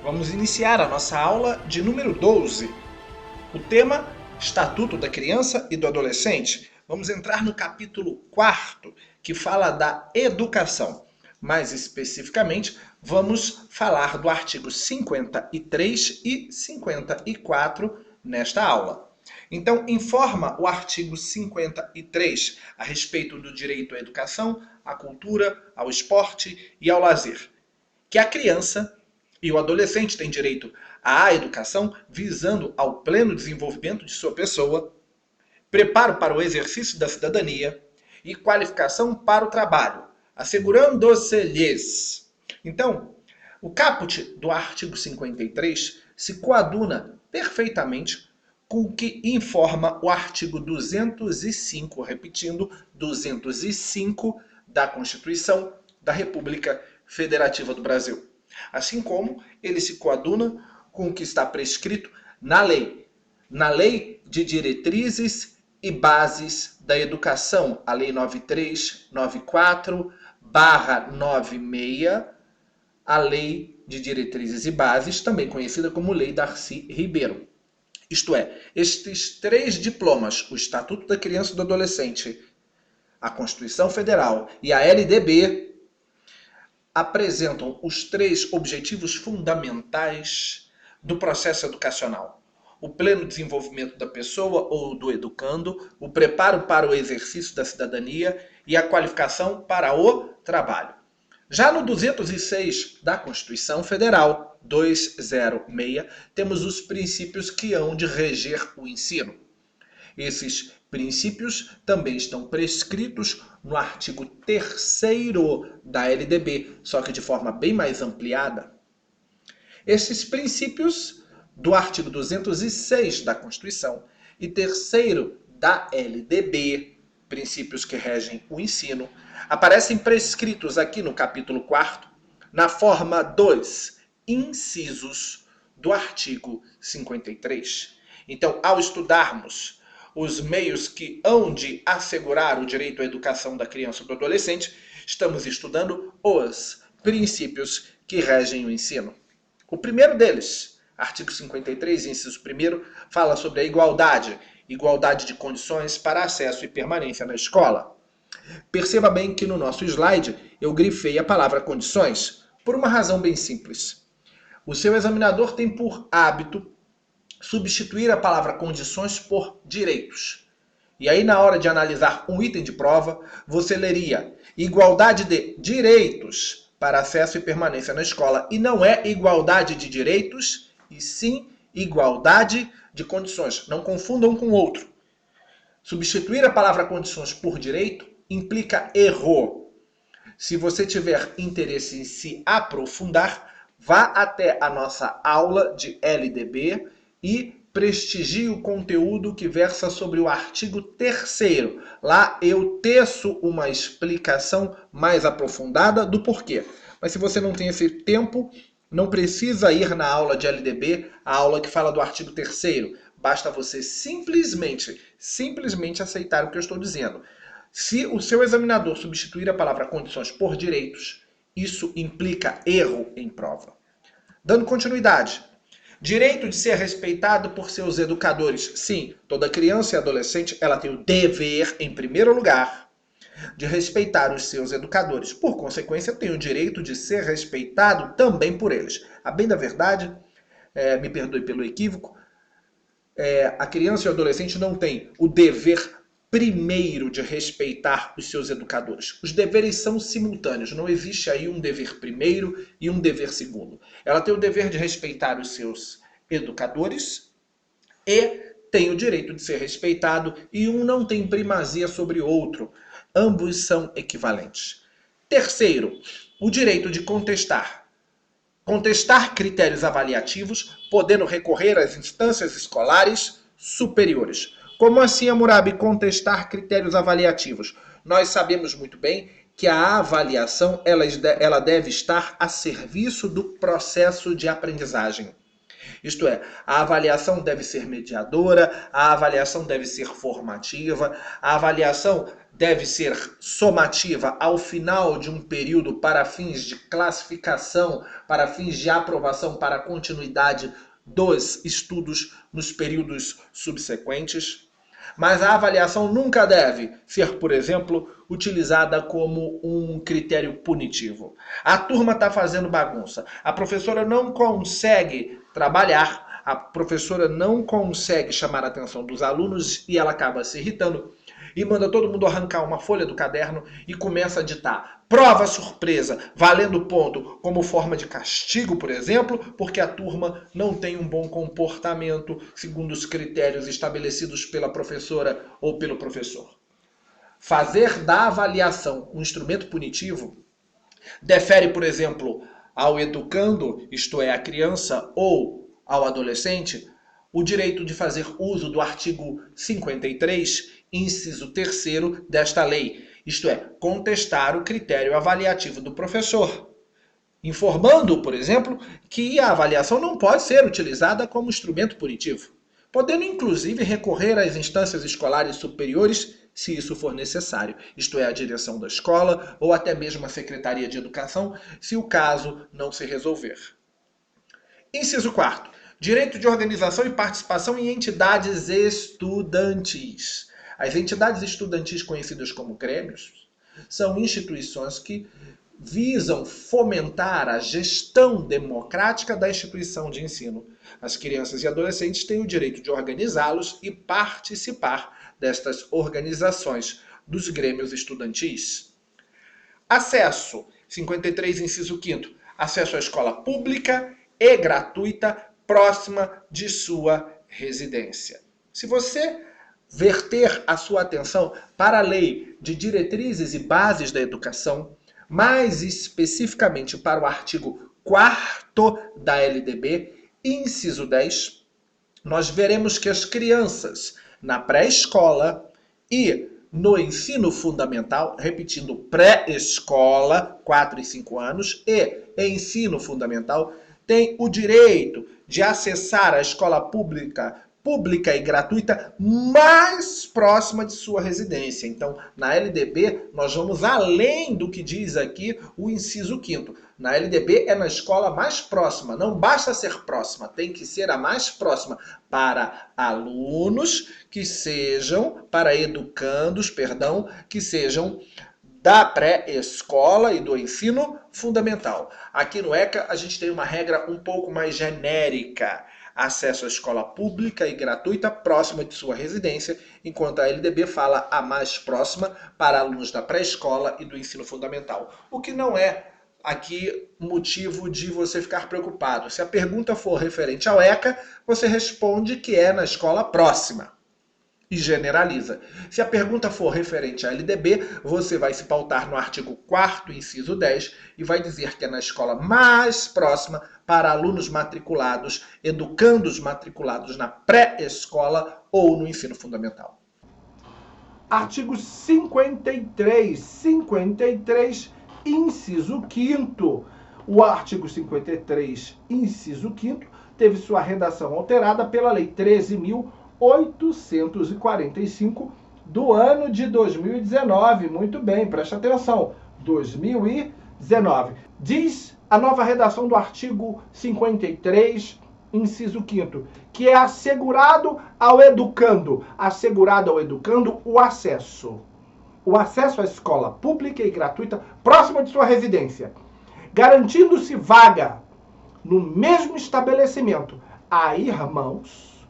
Vamos iniciar a nossa aula de número 12. O tema Estatuto da Criança e do Adolescente. Vamos entrar no capítulo 4, que fala da educação. Mais especificamente, vamos falar do artigo 53 e 54 nesta aula. Então, informa o artigo 53 a respeito do direito à educação, à cultura, ao esporte e ao lazer, que a criança e o adolescente têm direito à educação visando ao pleno desenvolvimento de sua pessoa, preparo para o exercício da cidadania e qualificação para o trabalho, assegurando-se-lhes. Então, o caput do artigo 53 se coaduna perfeitamente com o que informa o artigo 205, repetindo, 205 da Constituição da República Federativa do Brasil. Assim como ele se coaduna com o que está prescrito na Lei de Diretrizes e Bases da Educação, a Lei 9394/96, a Lei de Diretrizes e Bases, também conhecida como Lei Darcy Ribeiro. Isto é, estes três diplomas, o Estatuto da Criança e do Adolescente, a Constituição Federal e a LDB, apresentam os três objetivos fundamentais do processo educacional: o pleno desenvolvimento da pessoa ou do educando, o preparo para o exercício da cidadania e a qualificação para o trabalho. Já no 206 da Constituição Federal, 206, temos os princípios que hão de reger o ensino. Esses princípios também estão prescritos no artigo 3º da LDB, só que de forma bem mais ampliada. Esses princípios do artigo 206 da Constituição e 3º da LDB, princípios que regem o ensino, aparecem prescritos aqui no capítulo 4º, na forma dos incisos do artigo 53. Então, ao estudarmos os meios que hão de assegurar o direito à educação da criança e do adolescente, estamos estudando os princípios que regem o ensino. O primeiro deles, artigo 53, inciso 1º, fala sobre a igualdade de condições para acesso e permanência na escola. Perceba bem que no nosso slide eu grifei a palavra condições por uma razão bem simples. O seu examinador tem por hábito substituir a palavra condições por direitos. E aí, na hora de analisar um item de prova, você leria igualdade de direitos para acesso e permanência na escola. E não é igualdade de direitos, e sim igualdade de condições. Não confundam com outro. Substituir a palavra condições por direito implica erro. Se você tiver interesse em se aprofundar, vá até a nossa aula de LDB e prestigie o conteúdo que versa sobre o artigo 3º. Lá eu teço uma explicação mais aprofundada do porquê. Mas se você não tem esse tempo, não precisa ir na aula de LDB, a aula que fala do artigo 3º. Basta você simplesmente aceitar o que eu estou dizendo. Se o seu examinador substituir a palavra condições por direitos, isso implica erro em prova. Dando continuidade. Direito de ser respeitado por seus educadores. Sim, toda criança e adolescente ela tem o dever, em primeiro lugar, de respeitar os seus educadores. Por consequência, tem o direito de ser respeitado também por eles. A bem da verdade, me perdoe pelo equívoco, a criança e o adolescente não tem o dever primeiro de respeitar os seus educadores. Os deveres são simultâneos, não existe aí um dever primeiro e um dever segundo. Ela tem o dever de respeitar os seus educadores e tem o direito de ser respeitado, e um não tem primazia sobre o outro. Ambos são equivalentes. Terceiro, o direito de contestar. Contestar critérios avaliativos, podendo recorrer às instâncias escolares superiores. Como assim, Hammurabi, contestar critérios avaliativos? Nós sabemos muito bem que a avaliação ela deve estar a serviço do processo de aprendizagem. Isto é, a avaliação deve ser mediadora, a avaliação deve ser formativa, a avaliação deve ser somativa ao final de um período para fins de classificação, para fins de aprovação, para a continuidade dos estudos nos períodos subsequentes. Mas a avaliação nunca deve ser, por exemplo, utilizada como um critério punitivo. A turma está fazendo bagunça, a professora não consegue trabalhar, a professora não consegue chamar a atenção dos alunos e ela acaba se irritando e manda todo mundo arrancar uma folha do caderno e começa a ditar prova surpresa, valendo ponto, como forma de castigo, por exemplo, porque a turma não tem um bom comportamento segundo os critérios estabelecidos pela professora ou pelo professor. Fazer da avaliação um instrumento punitivo defere, por exemplo, ao educando, isto é, à criança ou ao adolescente, o direito de fazer uso do artigo 53, inciso 3º desta lei, isto é, contestar o critério avaliativo do professor, informando, por exemplo, que a avaliação não pode ser utilizada como instrumento punitivo, podendo inclusive recorrer às instâncias escolares superiores se isso for necessário, isto é, a direção da escola ou até mesmo a Secretaria de Educação, se o caso não se resolver. Inciso 4º. Direito de organização e participação em entidades estudantis. As entidades estudantis conhecidas como grêmios são instituições que visam fomentar a gestão democrática da instituição de ensino. As crianças e adolescentes têm o direito de organizá-los e participar destas organizações dos grêmios estudantis. Acesso, 53, inciso 5º. Acesso à escola pública e gratuita próxima de sua residência. Se você verter a sua atenção para a Lei de Diretrizes e Bases da Educação, mais especificamente para o artigo 4º da LDB, inciso 10, nós veremos que as crianças na pré-escola e no ensino fundamental, repetindo, pré-escola, 4 e 5 anos, e ensino fundamental, têm o direito de acessar a escola pública e gratuita mais próxima de sua residência. Então, na LDB, nós vamos além do que diz aqui o inciso 5º. Na LDB é na escola mais próxima, não basta ser próxima, tem que ser a mais próxima para alunos que sejam, para educandos, perdão, que sejam da pré-escola e do ensino fundamental. Aqui no ECA a gente tem uma regra um pouco mais genérica. Acesso à escola pública e gratuita próxima de sua residência, enquanto a LDB fala a mais próxima para alunos da pré-escola e do ensino fundamental. O que não é aqui motivo de você ficar preocupado. Se a pergunta for referente ao ECA, você responde que é na escola próxima e generaliza. Se a pergunta for referente à LDB, você vai se pautar no artigo 4º, inciso 10, e vai dizer que é na escola mais próxima para alunos matriculados, educandos matriculados na pré-escola ou no ensino fundamental. Artigo 53, inciso 5º. O artigo 53, inciso 5º, teve sua redação alterada pela Lei 13.845 do ano de 2019. Muito bem, preste atenção. 2019. Diz a nova redação do artigo 53, inciso 5º, que é assegurado ao educando o acesso à escola pública e gratuita próxima de sua residência, garantindo-se vaga no mesmo estabelecimento a irmãos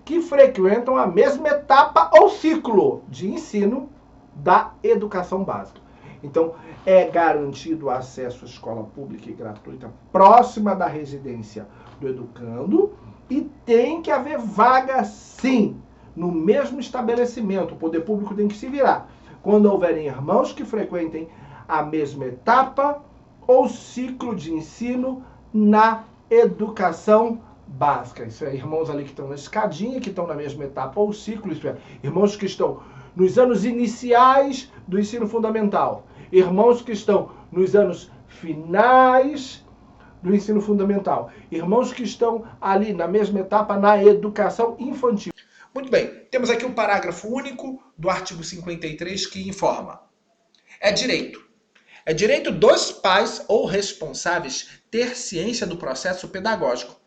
que frequentam a mesma etapa ou ciclo de ensino da educação básica. Então, é garantido o acesso à escola pública e gratuita próxima da residência do educando e tem que haver vaga, sim, no mesmo estabelecimento. O poder público tem que se virar quando houverem irmãos que frequentem a mesma etapa ou ciclo de ensino na educação básica. Isso é, irmãos ali que estão na escadinha, que estão na mesma etapa ou ciclo, isso é, irmãos que estão nos anos iniciais do ensino fundamental, irmãos que estão nos anos finais do ensino fundamental. Irmãos que estão ali na mesma etapa na educação infantil. Muito bem, temos aqui um parágrafo único do artigo 53 que informa. É direito. É direito dos pais ou responsáveis ter ciência do processo pedagógico,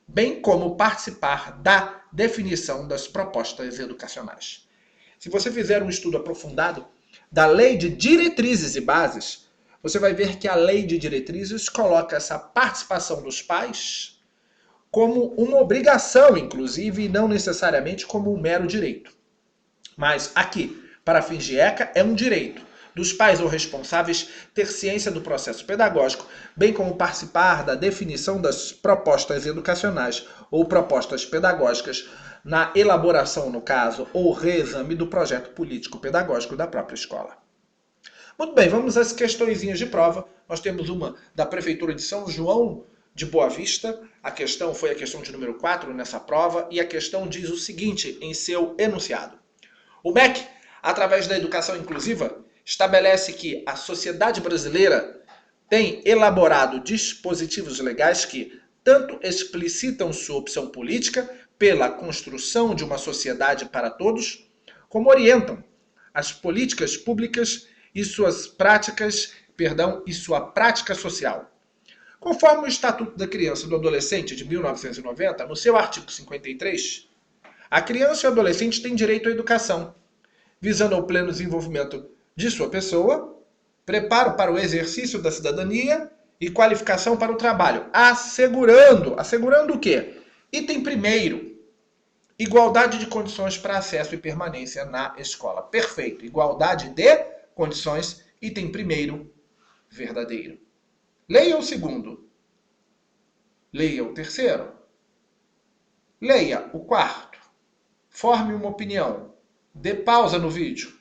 bem como participar da definição das propostas educacionais. Se você fizer um estudo aprofundado da Lei de Diretrizes e Bases, você vai ver que a Lei de Diretrizes coloca essa participação dos pais como uma obrigação, inclusive, e não necessariamente como um mero direito. Mas aqui, para fins de ECA, é um direito dos pais ou responsáveis ter ciência do processo pedagógico, bem como participar da definição das propostas educacionais ou propostas pedagógicas na elaboração, no caso, ou reexame do projeto político-pedagógico da própria escola. Muito bem, vamos às questõezinhas de prova. Nós temos uma da Prefeitura de São João de Boa Vista. A questão foi a questão de número 4 nessa prova, e a questão diz o seguinte em seu enunciado. O MEC, através da educação inclusiva, estabelece que a sociedade brasileira tem elaborado dispositivos legais que tanto explicitam sua opção política pela construção de uma sociedade para todos, como orientam as políticas públicas e sua prática social. Conforme o Estatuto da Criança e do Adolescente de 1990, no seu artigo 53, a criança e o adolescente têm direito à educação, visando ao pleno desenvolvimento de sua pessoa, preparo para o exercício da cidadania e qualificação para o trabalho, assegurando o quê? Item primeiro, igualdade de condições para acesso e permanência na escola. Perfeito, igualdade de condições, item primeiro, verdadeiro. Leia o segundo. Leia o terceiro. Leia o quarto. Forme uma opinião. Dê pausa no vídeo.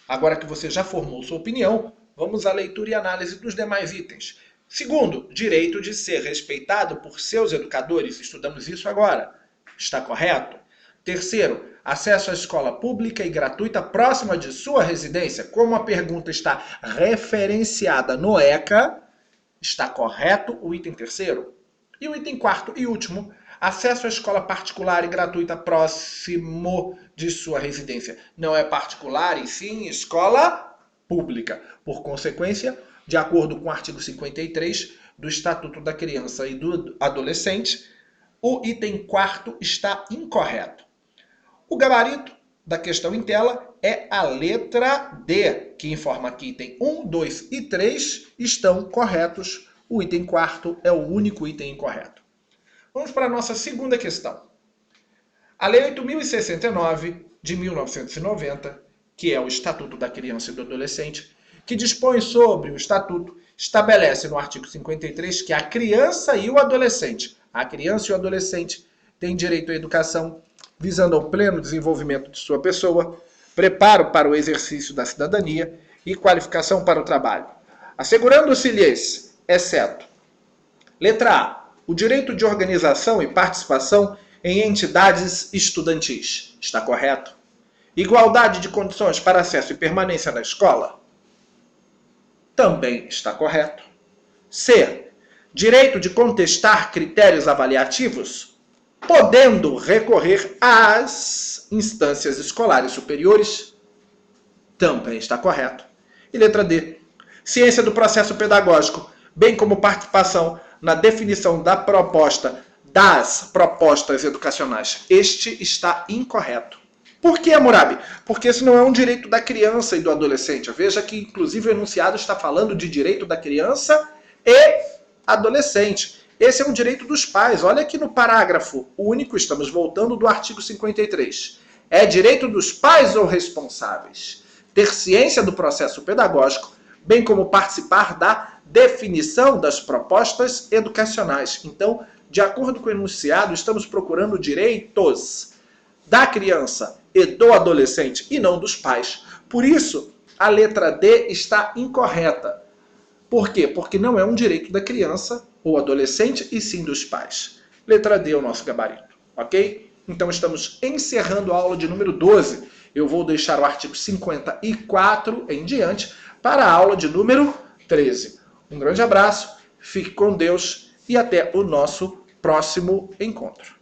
Agora que você já formou sua opinião, vamos à leitura e análise dos demais itens. Segundo, direito de ser respeitado por seus educadores. Estudamos isso agora. Está correto? Terceiro, acesso à escola pública e gratuita próxima de sua residência. Como a pergunta está referenciada no ECA, está correto o item terceiro. E o item quarto e último, acesso à escola particular e gratuita próximo de sua residência. Não é particular, e sim escola pública. Por consequência, de acordo com o artigo 53 do Estatuto da Criança e do Adolescente, o item quarto está incorreto. O gabarito da questão em tela é a letra D, que informa que item 1, 2 e 3 estão corretos. O item quarto é o único item incorreto. Vamos para a nossa segunda questão. A Lei 8.069, de 1990, que é o Estatuto da Criança e do Adolescente, que dispõe sobre o Estatuto, estabelece no artigo 53 que a criança e o adolescente têm direito à educação, visando ao pleno desenvolvimento de sua pessoa, preparo para o exercício da cidadania e qualificação para o trabalho, assegurando-se-lhes, exceto, letra A, o direito de organização e participação em entidades estudantis. Está correto? Igualdade de condições para acesso e permanência na escola? Também está correto. C, direito de contestar critérios avaliativos, podendo recorrer às instâncias escolares superiores? Também está correto. E letra D, ciência do processo pedagógico, bem como participação na definição das propostas educacionais. Este está incorreto. Por que, Hammurabi? Porque esse não é um direito da criança e do adolescente. Veja que, inclusive, o enunciado está falando de direito da criança e adolescente. Esse é um direito dos pais. Olha aqui no parágrafo único, estamos voltando do artigo 53. É direito dos pais ou responsáveis ter ciência do processo pedagógico, bem como participar da definição das propostas educacionais. Então, de acordo com o enunciado, estamos procurando direitos da criança e do adolescente e não dos pais. Por isso, a letra D está incorreta. Por quê? Porque não é um direito da criança ou adolescente e sim dos pais. Letra D é o nosso gabarito, ok? Então estamos encerrando a aula de número 12. Eu vou deixar o artigo 54 em diante para a aula de número 13. Um grande abraço, fique com Deus e até o nosso próximo encontro.